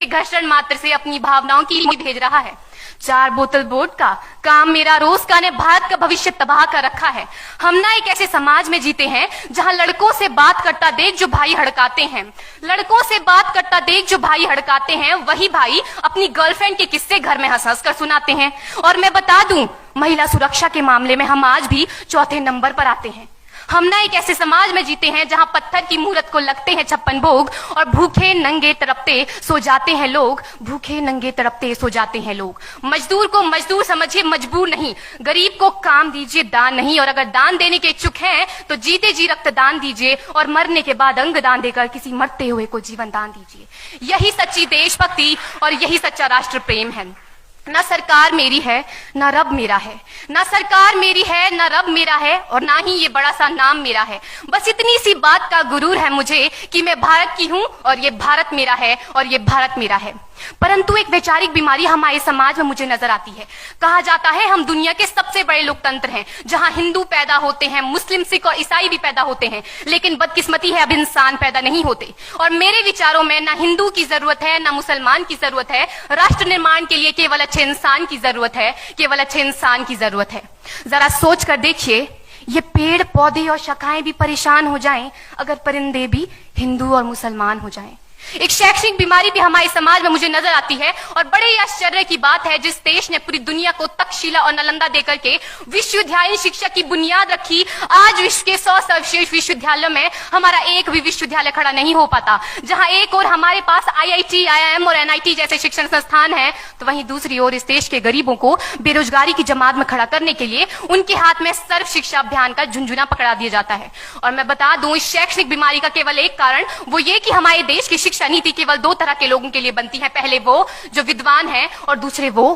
घर्षण मात्र से अपनी भावनाओं की भेज रहा है। 4 बोतल वोट का काम मेरा रोज का ने भारत का भविष्य तबाह कर रखा है। हम ना एक ऐसे समाज में जीते हैं जहां लड़कों से बात करता देख जो भाई हड़काते हैं, लड़कों से बात करता देख जो भाई हड़काते हैं, वही भाई अपनी गर्लफ्रेंड के किस्से घर में हंस हंस कर सुनाते हैं। और मैं बता दूं, महिला सुरक्षा के मामले में हम आज भी चौथे नंबर पर आते हैं। हम ना एक ऐसे समाज में जीते हैं जहां पत्थर की मूरत को लगते हैं 56 भोग और भूखे नंगे तड़पते सो जाते हैं लोग, भूखे नंगे तड़पते सो जाते हैं लोग। मजदूर को मजदूर समझिए, मजबूर नहीं। गरीब को काम दीजिए, दान नहीं। और अगर दान देने के इच्छुक हैं तो जीते जी रक्तदान दीजिए और मरने के बाद अंग दान देकर किसी मरते हुए को जीवन दान दीजिए। यही सच्ची देशभक्ति और यही सच्चा राष्ट्र प्रेम है। ना सरकार मेरी है ना रब मेरा है, ना सरकार मेरी है ना रब मेरा है, और ना ही ये बड़ा सा नाम मेरा है। बस इतनी सी बात का गुरूर है मुझे कि मैं भारत की हूं और ये भारत मेरा है और ये भारत मेरा है। परंतु एक वैचारिक बीमारी हमारे समाज में मुझे नजर आती है। कहा जाता है हम दुनिया के सबसे बड़े लोकतंत्र हैं, जहां हिंदू पैदा होते हैं, मुस्लिम, सिख और ईसाई भी पैदा होते हैं, लेकिन बदकिस्मती है अब इंसान पैदा नहीं होते। और मेरे विचारों में ना हिंदू की जरूरत है ना मुसलमान की जरूरत है। राष्ट्र निर्माण के लिए केवल अच्छे इंसान की जरूरत है, केवल अच्छे इंसान की जरूरत है। जरा सोच कर देखिए, ये पेड़ पौधे और शाखाएं भी परेशान हो जाएं अगर परिंदे भी हिंदू और मुसलमान हो जाएं। एक शैक्षणिक बीमारी भी हमारे समाज में मुझे नजर आती है, और बड़े ही आश्चर्य की बात है, जिस देश ने पूरी दुनिया को तक्षशिला और नालंदा देकर के विश्वविद्यालय शिक्षा की बुनियाद रखी, आज विश्व के 100 सर्वश्रेष्ठ विश्वविद्यालयों में हमारा एक भी विश्वविद्यालय खड़ा नहीं हो पाता। जहां एक और हमारे पास IIT, IIM और NIT जैसे शिक्षण संस्थान हैं, तो वहीं दूसरी ओर इस देश के गरीबों को बेरोजगारी की जमात में खड़ा करने के लिए उनके हाथ में सर्व शिक्षा अभियान का झुंझुना पकड़ा दिया जाता है। और मैं बता दूं, इस शैक्षणिक बीमारी का केवल एक कारण वो ये कि हमारे देश की शिक्षा नीति केवल 2 तरह के लोगों के लिए बनती है। पहले वो जो विद्वान हैं और दूसरे वो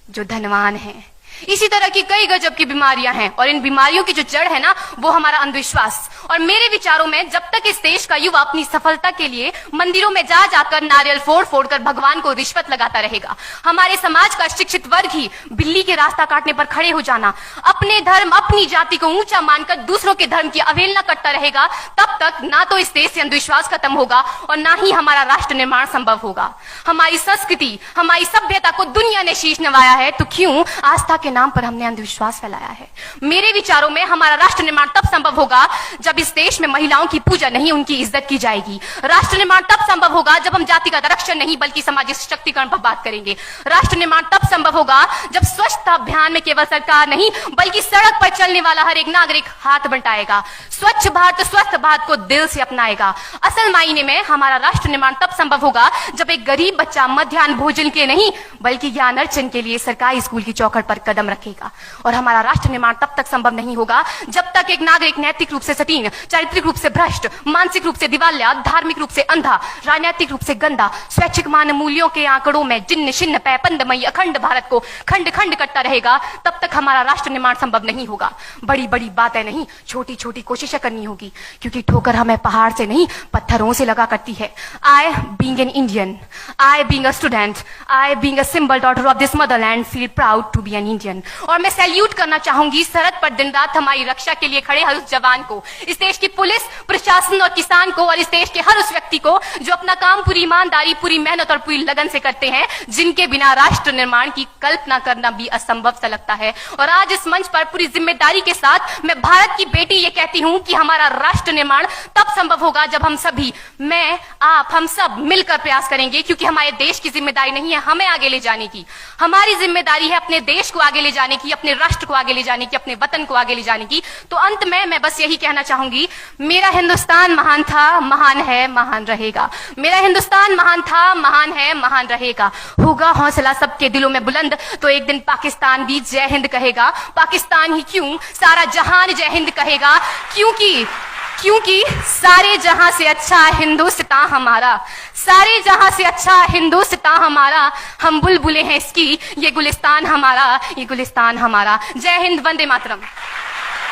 जो धनवान हैं। इसी तरह की कई गजब की बीमारियां हैं, और इन बीमारियों की जो जड़ है ना, वो हमारा अंधविश्वास। और मेरे विचारों में जब तक इस देश का युवा अपनी सफलता के लिए मंदिरों में जा जाकर नारियल फोड़ फोड़ कर भगवान को रिश्वत लगाता रहेगा, हमारे समाज का शिक्षित वर्ग ही बिल्ली के रास्ता काटने पर खड़े हो जाना, अपने धर्म अपनी जाति को ऊंचा मानकर दूसरों के धर्म की अवहेलना करता रहेगा, तब तक ना तो इस देश से अंधविश्वास खत्म होगा और ना ही हमारा राष्ट्र निर्माण संभव होगा। हमारी संस्कृति, हमारी सभ्यता को दुनिया ने शीश नवाया है, तो क्यों आस्था के नाम पर हमने अंधविश्वास फैलाया है? मेरे विचारों में हमारा राष्ट्र निर्माण तब संभव होगा जब इस देश में महिलाओं की पूजा नहीं, उनकी इज्जत की जाएगी। राष्ट्र निर्माण तब संभव होगा जब हम जातिगत आरक्षण नहीं बल्कि सामाजिक सशक्तिकरण पर बात करेंगे। राष्ट्र निर्माण तब संभव होगा जब स्वच्छता अभियान में केवल सरकार नहीं बल्कि सड़क पर चलने वाला हर एक नागरिक हाथ बंटाएगा, स्वच्छ भारत स्वस्थ भारत को दिल से अपनाएगा। असल मायने में हमारा राष्ट्र निर्माण तब संभव होगा जब एक गरीब बच्चा मध्याह्न भोजन के नहीं बल्कि ज्ञान अर्जन के लिए सरकारी स्कूल की चौखट पर कदम रखेगा। और हमारा राष्ट्र निर्माण तब तक संभव नहीं होगा जब तक एक नागरिक नैतिक रूप से सतीन, चारित्रिक रूप से भ्रष्ट, मानसिक रूप से दिवालिया, धार्मिक रूप से अंधा, राजनीतिक रूप से गंदा, स्वैच्छिक मान मूल्यों के आंकड़ों में जिन्न शिन्न पैपंदमयी अखंड भारत को खंड खंड करता रहेगा, तब तक हमारा राष्ट्र निर्माण संभव नहीं होगा। बड़ी बड़ी बातें नहीं, छोटी छोटी कोशिशें करनी होगी, क्योंकि ठोकर हमें पहाड़ से नहीं पत्थरों से लगा करती है। I being an Indian, I being a student, I being a symbol daughter of this motherland feel proud to be an Indian। और मैं सैल्यूट करना चाहूंगी सरहद पर दिन रात हमारी रक्षा के लिए खड़े हर उस जवान को, इस देश की पुलिस, प्रशासन और किसान को, और इस देश के हर उस व्यक्ति को जो अपना काम पूरी ईमानदारी, पूरी मेहनत और पूरी लगन से करते हैं, जिनके बिना राष्ट्र निर्माण की कल्पना करना भी असंभव सा लगता है। और आज इस मंच पर पूरी जिम्मेदारी के साथ मैं भारत की बेटी ये कहती हूं कि हमारा राष्ट्र निर्माण तब संभव होगा जब हम सभी, मैं, आप, हम सब मिलकर प्रयास करेंगे, क्योंकि हमारे देश की जिम्मेदारी नहीं है हमें आगे ले जाने की, हमारी जिम्मेदारी है अपने देश को आगे ले जाने की, अपने राष्ट्र को आगे ले जाने की, अपने वतन को आगे ले जाने की। तो अंत में मैं बस यही कहना चाहूंगी, मेरा हिंदुस्तान महान था, महान है, महान रहेगा। मेरा हिंदुस्तान महान था, महान है, महान रहेगा। होगा हौसला सबके दिलों में बुलंद तो एक दिन पाकिस्तान भी जय हिंद कहेगा। पाकिस्तान ही क्यों, सारा जहान जय हिंद कहेगा, क्योंकि सारे जहां से अच्छा हिंदुस्तान हमारा, सारे जहां से अच्छा हिंदुस्तान हमारा, हम बुलबुलें हैं इसकी, ये गुलिस्तान हमारा, ये गुलिस्तान हमारा। जय हिंद, वंदे मातरम।